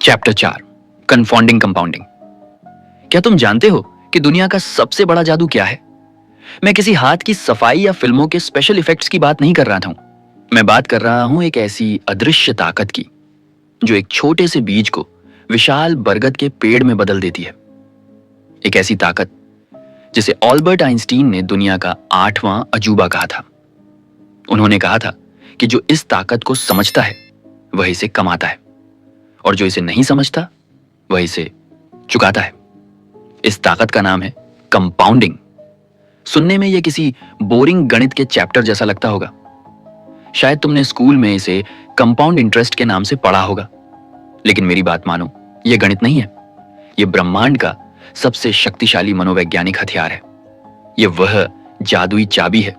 Chapter 4 confounding compounding. क्या तुम जानते हो कि दुनिया का सबसे बड़ा जादू क्या है? मैं किसी हाथ की सफाई या फिल्मों के स्पेशल इफेक्ट्स की बात नहीं कर रहा था। मैं बात कर रहा हूं एक ऐसी अदृश्य ताकत की जो एक छोटे से बीज को विशाल बरगद के पेड़ में बदल देती है। एक ऐसी ताकत जिसे ऑल्बर्ट आइंस्टीन ने दुनिया का 8वां अजूबा कहा था। उन्होंने कहा था कि जो इस ताकत को समझता है वह इसे कमाता है और जो इसे नहीं समझता वह इसे चुकाता है। इस ताकत का नाम है कंपाउंडिंग। सुनने में यह किसी बोरिंग गणित के चैप्टर जैसा लगता होगा। शायद तुमने स्कूल में इसे कंपाउंड इंटरेस्ट के नाम से पढ़ा होगा, लेकिन मेरी बात मानो, यह गणित नहीं है। यह ब्रह्मांड का सबसे शक्तिशाली मनोवैज्ञानिक हथियार है। यह वह जादुई चाबी है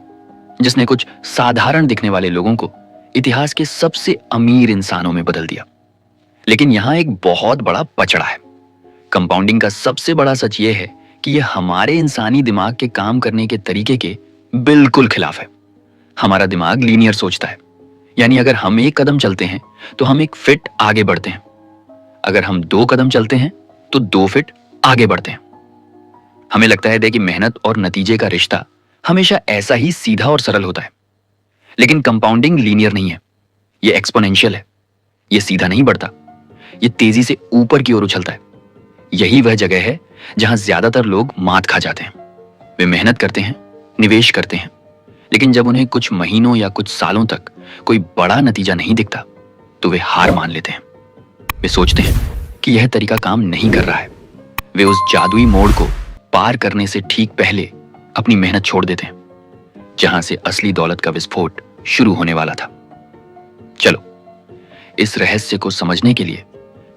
जिसने कुछ साधारण दिखने वाले लोगों को इतिहास के सबसे अमीर इंसानों में बदल दिया। लेकिन यहां एक बहुत बड़ा पचड़ा है। कंपाउंडिंग का सबसे बड़ा सच यह है कि यह हमारे इंसानी दिमाग के काम करने के तरीके के बिल्कुल खिलाफ है। हमारा दिमाग लीनियर सोचता है, यानी अगर हम एक कदम चलते हैं तो हम 1 फीट आगे बढ़ते हैं। अगर हम 2 कदम चलते हैं तो 2 फीट आगे बढ़ते हैं। हमें लगता है कि मेहनत और नतीजे का रिश्ता हमेशा ऐसा ही सीधा और सरल होता है, लेकिन कंपाउंडिंग लीनियर नहीं है, यह एक्सपोनेंशियल है। यह सीधा नहीं बढ़ता, यह तेजी से ऊपर की ओर उछलता है। यही वह जगह है जहां ज्यादातर लोग मात खा जाते हैं। वे मेहनत करते हैं, निवेश करते हैं, लेकिन जब उन्हें कुछ महीनों या कुछ सालों तक कोई बड़ा नतीजा नहीं दिखता तो वे हार मान लेते हैं। वे सोचते हैं कि यह तरीका काम नहीं कर रहा है। वे उस जादुई मोड़ को पार करने से ठीक पहले अपनी मेहनत छोड़ देते हैं, जहां से असली दौलत का विस्फोट शुरू होने वाला था। चलो इस रहस्य को समझने के लिए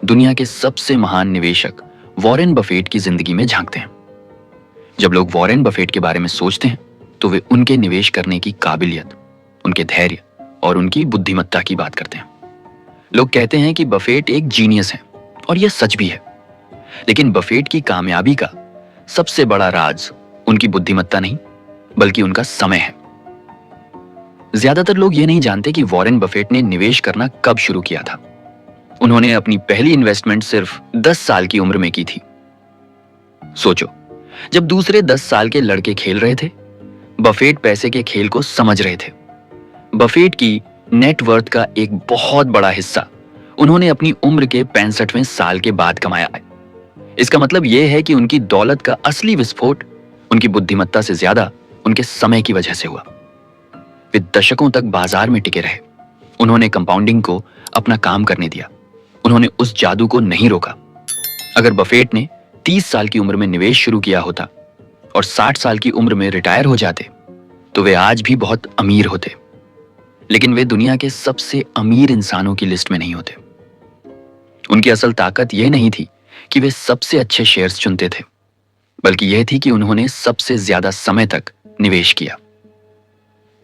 दुनिया के सबसे महान निवेशक वॉरेन बफेट की जिंदगी में झांकते हैं। जब लोग वॉरेन बफेट के बारे में सोचते हैं तो वे उनके निवेश करने की काबिलियत, उनके धैर्य और उनकी बुद्धिमत्ता की बात करते हैं। लोग कहते हैं कि बफेट एक जीनियस है, और यह सच भी है। लेकिन बफेट की कामयाबी का सबसे बड़ा राज उनकी बुद्धिमत्ता नहीं, बल्कि उनका समय है। ज्यादातर लोग यह नहीं जानते कि वॉरेन बफेट ने निवेश करना कब शुरू किया था। उन्होंने अपनी पहली इन्वेस्टमेंट सिर्फ 10 साल की उम्र में की थी। सोचो, जब दूसरे 10 साल के लड़के खेल रहे थे, बफेट पैसे के खेल को समझ रहे थे। बफेट की नेटवर्थ का एक बहुत बड़ा हिस्सा उन्होंने अपनी उम्र के 65वें साल के बाद कमाया है। इसका मतलब यह है कि उनकी दौलत का असली विस्फोट उनकी बुद्धिमत्ता से ज्यादा उनके समय की वजह से हुआ। वे दशकों तक बाजार में टिके रहे। उन्होंने कंपाउंडिंग को अपना काम करने दिया। उन्होंने उस जादू को नहीं रोका। अगर बफेट ने 30 साल की उम्र में निवेश शुरू किया होता और 60 साल की उम्र में रिटायर हो जाते तो वे आज भी बहुत अमीर होते, लेकिन वे दुनिया के सबसे अमीर इंसानों की लिस्ट में नहीं होते। उनकी असल ताकत यह नहीं थी कि वे सबसे अच्छे शेयर्स चुनते थे, बल्कि यह थी कि उन्होंने सबसे ज्यादा समय तक निवेश किया।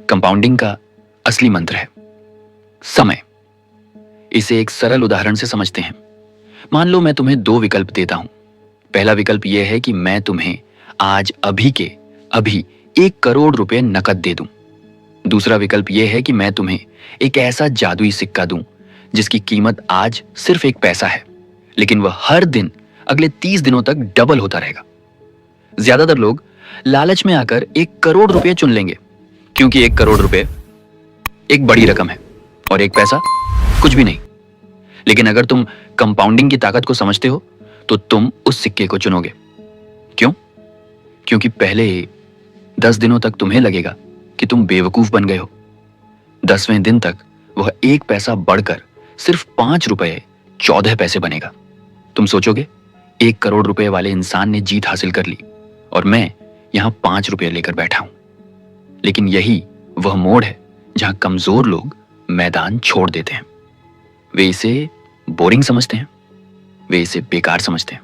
कंपाउंडिंग का असली मंत्र है समय। इसे एक सरल उदाहरण से समझते हैं। मान लो मैं तुम्हें 2 विकल्प देता हूं। पहला विकल्प यह है कि मैं तुम्हें आज अभी के अभी 1 करोड़ रुपए नकद दे दूं। दूसरा विकल्प यह है कि मैं तुम्हें एक ऐसा जादुई सिक्का दूं जिसकी कीमत आज सिर्फ 1 पैसा है, लेकिन वह हर दिन अगले 30 दिनों तक डबल होता रहेगा। ज्यादातर लोग लालच में आकर 1 करोड़ रुपए चुन लेंगे, क्योंकि 1 करोड़ रुपए एक बड़ी रकम है और 1 पैसा कुछ भी नहीं। लेकिन अगर तुम कंपाउंडिंग की ताकत को समझते हो तो तुम उस सिक्के को चुनोगे। क्यों? क्योंकि पहले 10 दिनों तक तुम्हें लगेगा कि तुम बेवकूफ बन गए हो। 10वें दिन तक वह 1 पैसा बढ़कर सिर्फ 5 रुपए 14 पैसे बनेगा। तुम सोचोगे 1 करोड़ रुपए वाले इंसान ने जीत हासिल कर ली और मैं यहां 5 रुपए लेकर बैठा हूं। लेकिन यही वह मोड़ है जहां कमजोर लोग मैदान छोड़ देते हैं। वे इसे बोरिंग समझते हैं, वे इसे बेकार समझते हैं।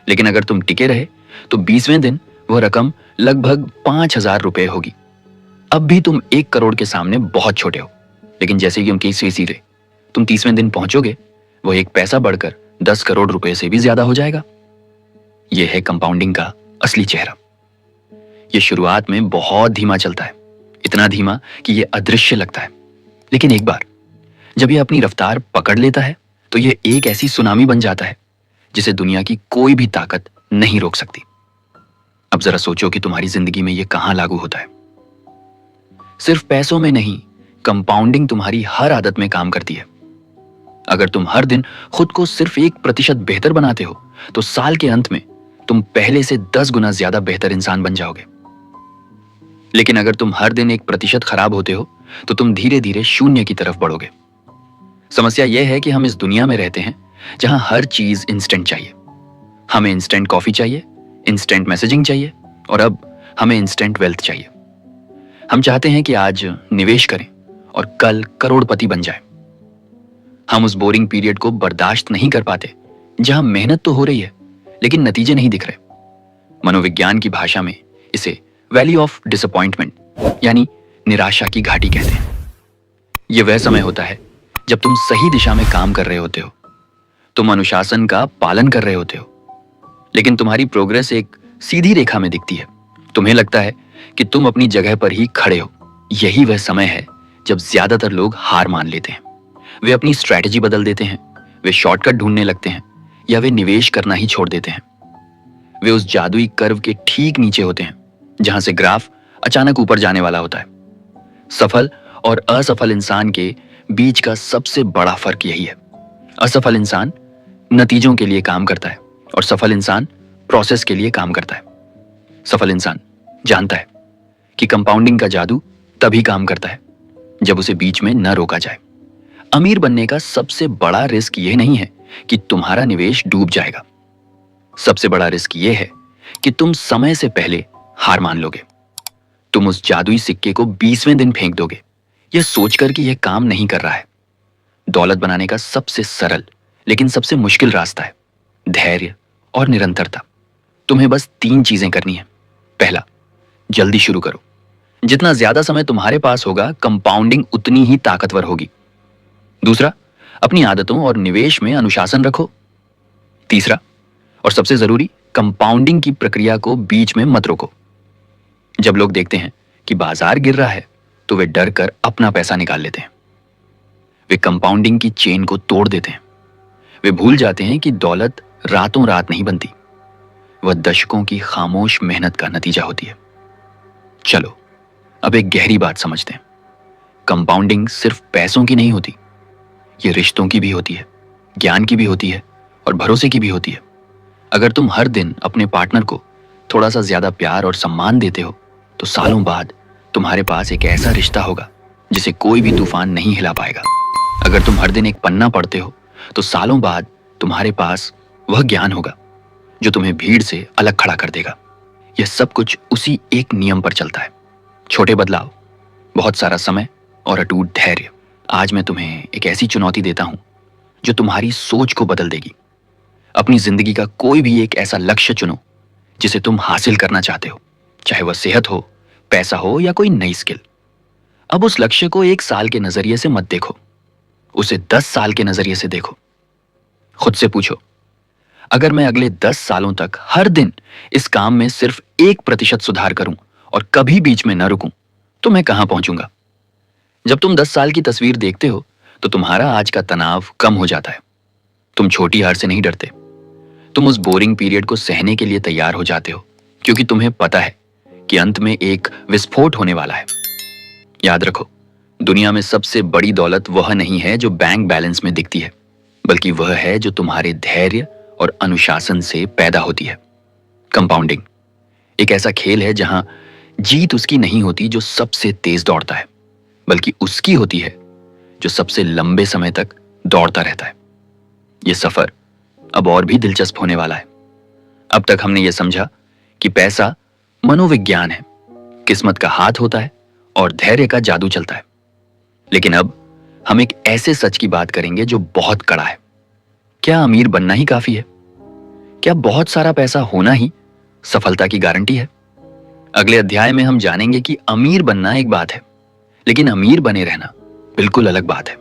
लेकिन अगर तुम टिके रहे तो 20वें दिन वह रकम लगभग 5000 रुपए होगी। अब भी तुम 1 करोड़ के सामने बहुत छोटे हो, लेकिन जैसे कि उनके सीधे तुम 30वें दिन पहुंचोगे, वह 1 पैसा बढ़कर 10 करोड़ रुपए से भी ज्यादा हो जाएगा। यह है कंपाउंडिंग का असली चेहरा। यह शुरुआत में बहुत धीमा चलता है, इतना धीमा कि यह अदृश्य लगता है, लेकिन एक बार जब यह अपनी रफ्तार पकड़ लेता है तो ये एक ऐसी सुनामी बन जाता है जिसे दुनिया की कोई भी ताकत नहीं रोक सकती। अब जरा सोचो कि तुम्हारी जिंदगी में ये कहां लागू होता है। सिर्फ पैसों में नहीं, कंपाउंडिंग तुम्हारी हर आदत में काम करती है। अगर तुम हर दिन खुद को सिर्फ 1% बेहतर बनाते हो तो साल के अंत में तुम पहले से 10 गुना ज्यादा बेहतर इंसान बन जाओगे। लेकिन अगर तुम हर दिन 1% खराब होते हो तो तुम धीरे धीरे शून्य की तरफ बढ़ोगे। समस्या यह है कि हम इस दुनिया में रहते हैं जहां हर चीज इंस्टेंट चाहिए। हमें इंस्टेंट कॉफी चाहिए, इंस्टेंट मैसेजिंग चाहिए और अब हमें इंस्टेंट वेल्थ चाहिए। हम चाहते हैं कि आज निवेश करें और कल करोड़पति बन जाए। हम उस बोरिंग पीरियड को बर्दाश्त नहीं कर पाते जहां मेहनत तो हो रही है लेकिन नतीजे नहीं दिख रहे। मनोविज्ञान की भाषा में इसे वैली ऑफ डिसअपॉइंटमेंट यानी निराशा की घाटी कहते हैं। यह वह समय होता है जब तुम सही दिशा में काम कर रहे होते हो, तुम अनुशासन का पालन कर रहे होते हो, लेकिन तुम्हारी प्रोग्रेस एक सीधी रेखा में दिखती है। तुम्हें लगता है कि तुम अपनी जगह पर ही खड़े हो। यही वह समय है जब ज्यादातर लोग हार मान लेते हैं। वे अपनी स्ट्रैटेजी बदल देते हैं, वे शॉर्टकट ढूंढने लगते हैं या वे निवेश करना ही छोड़ देते हैं। वे उस जादुई कर्व के ठीक नीचे होते हैं जहां से ग्राफ अचानक ऊपर जाने वाला होता है। सफल और असफल इंसान के बीच का सबसे बड़ा फर्क यही है। असफल इंसान नतीजों के लिए काम करता है और सफल इंसान प्रोसेस के लिए काम करता है। सफल इंसान जानता है कि कंपाउंडिंग का जादू तभी काम करता है जब उसे बीच में न रोका जाए। अमीर बनने का सबसे बड़ा रिस्क यह नहीं है कि तुम्हारा निवेश डूब जाएगा। सबसे बड़ा रिस्क यह है कि तुम समय से पहले हार मान लोगे। तुम उस जादुई सिक्के को 20वें दिन फेंक दोगे, यह सोचकर कि यह काम नहीं कर रहा है। दौलत बनाने का सबसे सरल लेकिन सबसे मुश्किल रास्ता है धैर्य और निरंतरता। तुम्हें बस 3 चीजें करनी है। पहला, जल्दी शुरू करो। जितना ज्यादा समय तुम्हारे पास होगा, कंपाउंडिंग उतनी ही ताकतवर होगी। दूसरा, अपनी आदतों और निवेश में अनुशासन रखो। तीसरा और सबसे जरूरी, कंपाउंडिंग की प्रक्रिया को बीच में मत रोको। जब लोग देखते हैं कि बाजार गिर रहा है तो वे डर कर अपना पैसा निकाल लेते हैं। वे कंपाउंडिंग की चेन को तोड़ देते हैं। वे भूल जाते हैं कि दौलत रातों रात नहीं बनती, वह दशकों की खामोश मेहनत का नतीजा होती है। चलो अब एक गहरी बात समझते हैं। कंपाउंडिंग सिर्फ पैसों की नहीं होती, ये रिश्तों की भी होती है, ज्ञान की भी होती है और भरोसे की भी होती है। अगर तुम हर दिन अपने पार्टनर को थोड़ा सा ज्यादा प्यार और सम्मान देते हो तो सालों बाद तुम्हारे पास एक ऐसा रिश्ता होगा जिसे कोई भी तूफान नहीं हिला पाएगा। अगर तुम हर दिन एक पन्ना पढ़ते हो तो सालों बाद तुम्हारे पास वह ज्ञान होगा जो तुम्हें भीड़ से अलग खड़ा कर देगा। यह सब कुछ उसी एक नियम पर चलता है, छोटे बदलाव, बहुत सारा समय और अटूट धैर्य। आज मैं तुम्हें एक ऐसी चुनौती देता हूं जो तुम्हारी सोच को बदल देगी। अपनी जिंदगी का कोई भी एक ऐसा लक्ष्य चुनो जिसे तुम हासिल करना चाहते हो, चाहे वह सेहत हो, पैसा हो या कोई नई स्किल। अब उस लक्ष्य को 1 साल के नजरिए से मत देखो, उसे 10 साल के नजरिए से देखो। खुद से पूछो, अगर मैं अगले 10 सालों तक हर दिन इस काम में सिर्फ 1% सुधार करूं और कभी बीच में न रुकूं तो मैं कहां पहुंचूंगा। जब तुम 10 साल की तस्वीर देखते हो तो तुम्हारा आज का तनाव कम हो जाता है। तुम छोटी हार से नहीं डरते, तुम उस बोरिंग पीरियड को सहने के लिए तैयार हो जाते हो क्योंकि तुम्हें पता है कि अंत में एक विस्फोट होने वाला है। याद रखो, दुनिया में सबसे बड़ी दौलत वह नहीं है जो बैंक बैलेंस में दिखती है, बल्कि वह है जो तुम्हारे धैर्य और अनुशासन से पैदा होती है। कंपाउंडिंग एक ऐसा खेल है जहां जीत उसकी नहीं होती जो सबसे तेज दौड़ता है, बल्कि उसकी होती है जो सबसे लंबे समय तक दौड़ता रहता है। यह सफर अब और भी दिलचस्प होने वाला है। अब तक हमने यह समझा कि पैसा मनोविज्ञान है, किस्मत का हाथ होता है और धैर्य का जादू चलता है। लेकिन अब हम एक ऐसे सच की बात करेंगे जो बहुत कड़ा है। क्या अमीर बनना ही काफी है? क्या बहुत सारा पैसा होना ही सफलता की गारंटी है? अगले अध्याय में हम जानेंगे कि अमीर बनना एक बात है, लेकिन अमीर बने रहना बिल्कुल अलग बात है।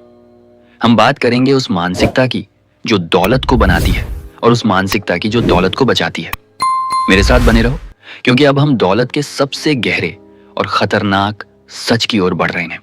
हम बात करेंगे उस मानसिकता की जो दौलत को बनाती है और उस मानसिकता की जो दौलत को बचाती है। मेरे साथ बने रहो, क्योंकि अब हम दौलत के सबसे गहरे और खतरनाक सच की ओर बढ़ रहे हैं।